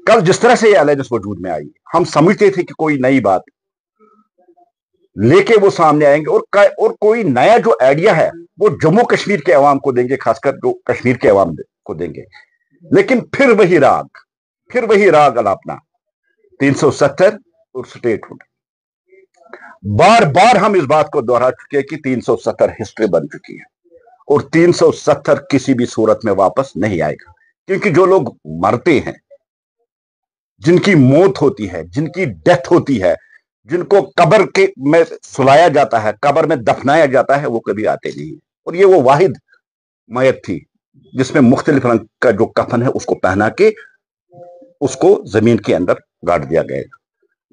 कल जिस तरह से ये अलायंस वजूद में आई, हम समझते थे कि कोई नई बात लेके वो सामने आएंगे और कोई नया जो आइडिया है वो जम्मू कश्मीर के अवाम को देंगे, खासकर जो कश्मीर के अवाम को देंगे। लेकिन फिर वही राग अलापना 370 और स्टेटहुड। बार बार हम इस बात को दोहरा चुके हैं कि 370 हिस्ट्री बन चुकी है और 370 किसी भी सूरत में वापस नहीं आएगा, क्योंकि जो लोग मरते हैं, जिनकी मौत होती है, जिनकी डेथ होती है, जिनको कब्र के में सुलाया जाता है, कब्र में दफनाया जाता है, वो कभी आते नहीं। और ये वो वाहिद मैयत थी जिसमें मुख्तलिफ रंग का जो कफन है उसको पहना के उसको जमीन के अंदर गाड़ दिया गया।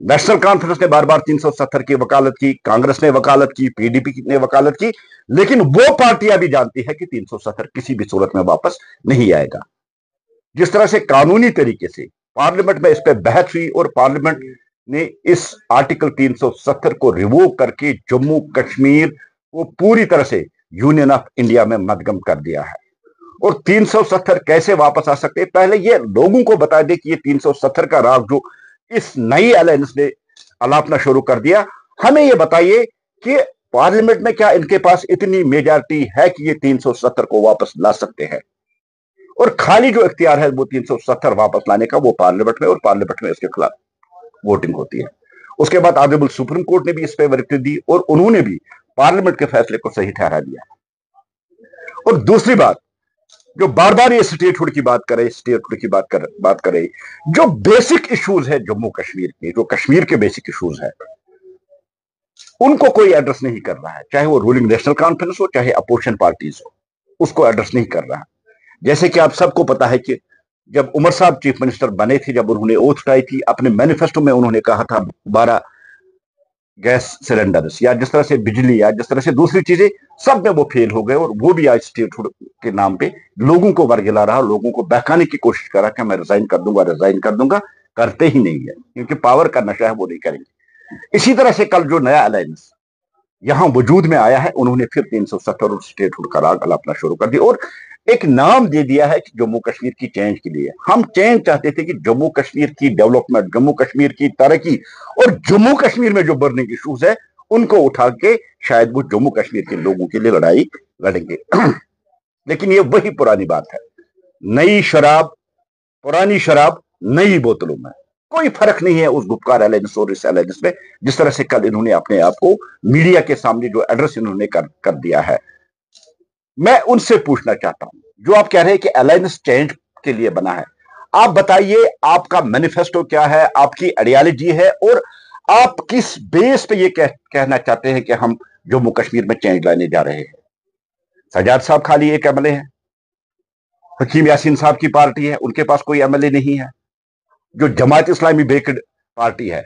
नेशनल कॉन्फ्रेंस ने बार बार 370 की वकालत की, कांग्रेस ने वकालत की, पीडीपी ने वकालत की, लेकिन वो पार्टियां भी जानती है कि 370 किसी भी सूरत में वापस नहीं आएगा। जिस तरह से कानूनी तरीके से पार्लियामेंट में इस पर बहस हुई और पार्लियामेंट ने इस आर्टिकल 370 को रिवोव करके जम्मू कश्मीर को पूरी तरह से यूनियन ऑफ इंडिया में मदगम कर दिया है। और 370 कैसे वापस आ सकते हैं, पहले ये लोगों को बता दे कि ये 370 का राग जो इस नई अलायंस ने अलापना शुरू कर दिया, हमें ये बताइए कि पार्लियामेंट में क्या इनके पास इतनी मेजॉरिटी है कि ये 370 को वापस ला सकते हैं। और खाली जो इख्तियार है वो 370 वापस लाने का वो पार्लियामेंट में, और पार्लियामेंट में इसके खिलाफ वोटिंग होती है। उसके बाद ऑनरेबल सुप्रीम कोर्ट ने भी इस पर वर्दी दी और उन्होंने भी पार्लियामेंट के फैसले को सही ठहरा दिया। और दूसरी बात, जो बार बार ये स्टेटहुड की बात करे, बात करे, जो बेसिक इश्यूज है जम्मू कश्मीर के, जो कश्मीर के बेसिक इश्यूज है, उनको कोई एड्रेस नहीं कर रहा है, चाहे वो रूलिंग नेशनल कॉन्फ्रेंस हो, चाहे अपोजिशन पार्टीज हो, उसको एड्रेस नहीं कर रहा है। जैसे कि आप सबको पता है कि जब उमर साहब चीफ मिनिस्टर बने थे, जब उन्होंने ओथ उठाई थी, अपने मैनिफेस्टो में उन्होंने कहा था 12 गैस सिलेंडर्स, या जिस तरह से बिजली, या जिस तरह से दूसरी चीजें, सब में वो फेल हो गए। और वो भी आज स्टेटहुड के नाम पे लोगों को वर्गिला रहा, लोगों को बहकाने की कोशिश कर रहा कि मैं रिजाइन कर दूंगा, करते ही नहीं है, क्योंकि पावर का नशा है, वो नहीं करेंगे। इसी तरह से कल जो नया अलायंस यहां वजूद में आया है, उन्होंने फिर 370 और स्टेटहुड का राग अलापना शुरू कर दिया और एक नाम दे दिया है कि जम्मू कश्मीर की चेंज के लिए। हम चेंज चाहते थे कि जम्मू कश्मीर की डेवलपमेंट, जम्मू कश्मीर की तरक्की और जम्मू कश्मीर में जो बर्निंग इश्यूज है उनको उठा के शायद वो जम्मू कश्मीर के लोगों के लिए लड़ाई लड़ेंगे। लेकिन ये वही पुरानी बात है, नई शराब, पुरानी शराब नई बोतलों में। कोई फर्क नहीं है उस गुपकार अलायंस और इस अलायंस में, जिस तरह से कल इन्होंने अपने आप को मीडिया के सामने जो एड्रेस इन्होंने कर दिया है। मैं उनसे पूछना चाहता हूं, जो आप कह रहे हैं कि अलायंस चेंज के लिए बना है, आप बताइए आपका मैनिफेस्टो क्या है, आपकी आइडियोलॉजी है, और आप किस बेस पे ये कहना चाहते हैं कि हम जम्मू कश्मीर में चेंज लाने जा रहे हैं। सजाद साहब खाली एक एमएलए है, हकीम यासीन साहब की पार्टी है, उनके पास कोई एमएलए नहीं है। जो जमात इस्लामी बेक्ड पार्टी है,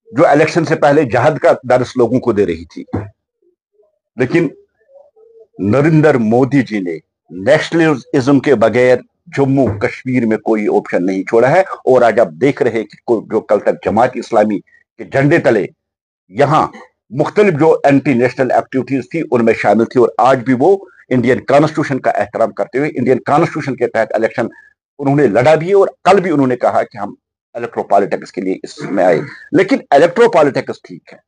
जो इलेक्शन से पहले जहाद का दर्स लोगों को दे रही थी, लेकिन नरेंद्र मोदी जी ने नेशनलिज्म के बगैर जम्मू कश्मीर में कोई ऑप्शन नहीं छोड़ा है। और आज आप देख रहे हैं कि जो कल तक जमात इस्लामी के झंडे तले यहां मुख्तलिफ जो एंटी नेशनल एक्टिविटीज थी उनमें शामिल थी, और आज भी वो इंडियन कॉन्स्टिट्यूशन का एहतराम करते हुए इंडियन कॉन्स्टिट्यूशन के तहत इलेक्शन उन्होंने लड़ा भी है। और कल भी उन्होंने कहा कि हम इलेक्ट्रो पॉलिटिक्स के लिए इसमें आए। लेकिन इलेक्ट्रो पॉलिटिक्स ठीक है,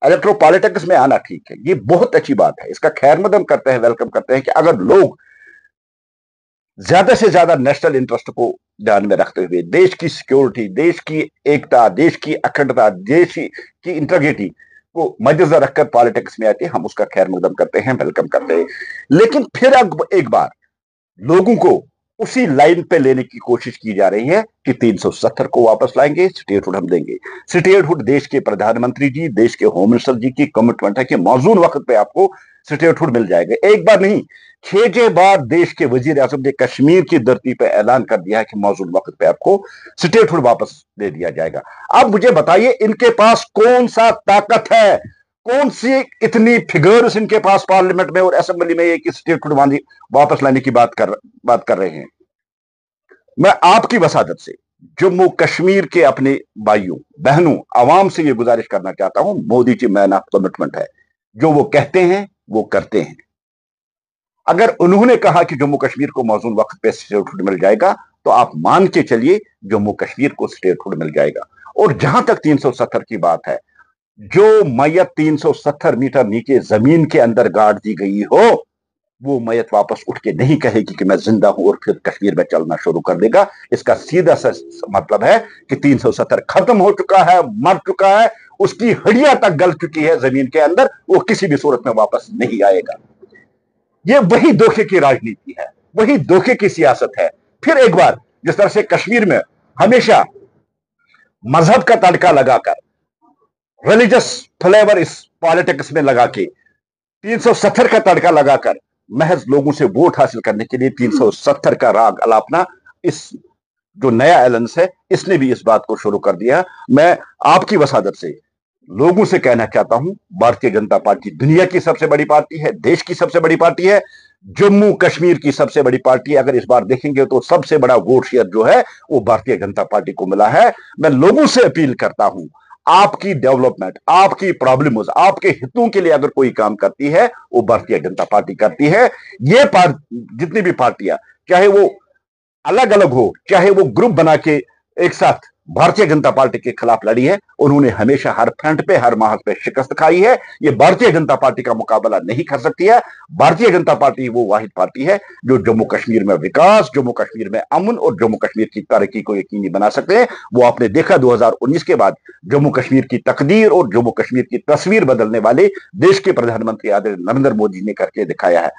इलेक्ट्रो पॉलिटिक्स में आना ठीक है, ये बहुत अच्छी बात है, इसका खैर मकदम करते हैं, वेलकम करते हैं कि अगर लोग ज्यादा से ज्यादा नेशनल इंटरेस्ट को ध्यान में रखते हुए देश की सिक्योरिटी, देश की एकता, देश की अखंडता, देश की इंटीग्रिटी को मद्देनजर रखकर पॉलिटिक्स में आते हैं, हम उसका खैर मकदम करते हैं, वेलकम करते हैं। लेकिन फिर अब एक बार लोगों को उसी लाइन पे लेने की कोशिश की जा रही है कि 370 को वापस लाएंगे, स्टेटहुड हम देंगे। स्टेटहुड देश के प्रधानमंत्री जी, देश के होम मिनिस्टर जी की कमिटमेंट है कि मौजूद वक्त पे आपको स्टेटहुड मिल जाएगा। एक बार नहीं, 6 बार देश के वजीर आजम ने कश्मीर की धरती पर ऐलान कर दिया है कि मौजूद वक्त पे आपको स्टेटहुड वापस दे दिया जाएगा। अब मुझे बताइए इनके पास कौन सा ताकत है, कौन सी इतनी फिगर्स इनके पास पार्लियामेंट में और असेंबली में एक स्टेटहुड वापस लाने की बात कर रहे हैं। मैं आपकी वसादत से जम्मू कश्मीर के अपने भाइयों बहनों आवाम से यह गुजारिश करना चाहता हूं, Modi ji man of commitment है, जो वो कहते हैं वो करते हैं। अगर उन्होंने कहा कि जम्मू कश्मीर को मौजूद वक्त पे स्टेटहुड मिल जाएगा, तो आप मान के चलिए जम्मू कश्मीर को स्टेटहुड मिल जाएगा। और जहां तक 370 की बात है, जो मैयत 370 मीटर नीचे जमीन के अंदर गाड़ दी गई हो, वो मैयत वापस उठ के नहीं कहेगी कि मैं जिंदा हूं और फिर कश्मीर में चलना शुरू कर देगा। इसका सीधा सा मतलब है कि 370 खत्म हो चुका है, मर चुका है, उसकी हड्डियां तक गल चुकी है जमीन के अंदर, वो किसी भी सूरत में वापस नहीं आएगा। ये वही धोखे की राजनीति है, वही धोखे की सियासत है। फिर एक बार जिस तरह से कश्मीर में हमेशा मजहब का तड़का लगाकर, रिलीजियस फ्लेवर इस पॉलिटिक्स में लगा के, 370 का तड़का लगाकर महज लोगों से वोट हासिल करने के लिए 370 का राग अलापना, इस जो नया एलायंस है इसने भी इस बात को शुरू कर दिया। मैं आपकी वसादत से लोगों से कहना चाहता हूं, भारतीय जनता पार्टी दुनिया की सबसे बड़ी पार्टी है, देश की सबसे बड़ी पार्टी है, जम्मू कश्मीर की सबसे बड़ी पार्टी है। अगर इस बार देखेंगे तो सबसे बड़ा वोट शेयर जो है वो भारतीय जनता पार्टी को मिला है। मैं लोगों से अपील करता हूं, आपकी डेवलपमेंट, आपकी प्रॉब्लम्स, आपके हितों के लिए अगर कोई काम करती है वो भारतीय जनता पार्टी करती है। ये जितनी भी पार्टियां, चाहे वो अलग अलग हो, चाहे वो ग्रुप बना के एक साथ भारतीय जनता पार्टी के खिलाफ लड़ी है, उन्होंने हमेशा हर फ्रंट पे, हर महाज पे शिकस्त खाई है। ये भारतीय जनता पार्टी का मुकाबला नहीं कर सकती है। भारतीय जनता पार्टी वो वाहिद पार्टी है जो जम्मू कश्मीर में विकास, जम्मू कश्मीर में अमन और जम्मू कश्मीर की तरक्की को यकीनी बना सकते हैं। वो आपने देखा 2019 के बाद जम्मू कश्मीर की तकदीर और जम्मू कश्मीर की तस्वीर बदलने वाले देश के प्रधानमंत्री आदरणीय नरेंद्र मोदी ने करके दिखाया है।